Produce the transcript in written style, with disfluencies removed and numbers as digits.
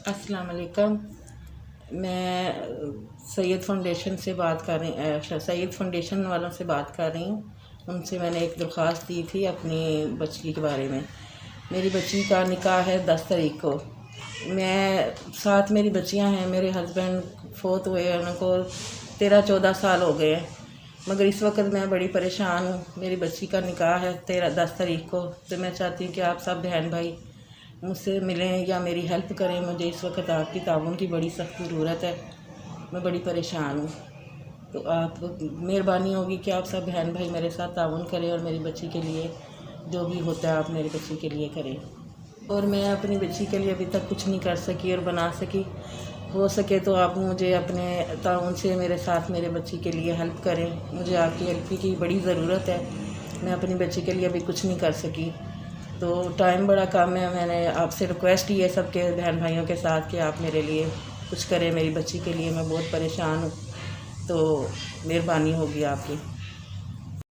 अस्सलाम वालेकुम। मैं सैयद फाउंडेशन से बात कर रही सैयद फाउंडेशन वालों से बात कर रही हूँ। उनसे मैंने एक दरख्वास्त दी थी अपनी बच्ची के बारे में। मेरी बच्ची का निकाह है 10 तारीख को। मैं साथ मेरी बच्चियां हैं। मेरे हस्बैंड फोत हुए, उनको 13-14 साल हो गए हैं, मगर इस वक्त मैं बड़ी परेशान हूँ। मेरी बच्ची का निकाह है 10 तारीख को, तो मैं चाहती हूँ कि आप सब बहन भाई मुझसे मिलें या मेरी हेल्प करें। मुझे इस वक्त आपकी ताउन की बड़ी सख्त ज़रूरत है। मैं बड़ी परेशान हूँ, तो आप मेहरबानी होगी कि आप सब बहन भाई मेरे साथ ताउन करें और मेरी बच्ची के लिए जो भी होता है आप मेरी बच्ची के लिए करें। और मैं अपनी बच्ची के लिए अभी तक कुछ नहीं कर सकी और बना सकी। हो सके तो आप मुझे अपने ताउन से मेरे साथ मेरे बच्ची के लिए हेल्प करें। मुझे आपकी हेल्प की बड़ी ज़रूरत है। मैं अपनी बच्ची के लिए अभी कुछ नहीं कर सकी, तो टाइम बड़ा कम है। मैंने आपसे रिक्वेस्ट की है सबके बहन भाइयों के साथ कि आप मेरे लिए कुछ करें मेरी बच्ची के लिए। मैं बहुत परेशान हूँ, तो मेहरबानी होगी आपकी।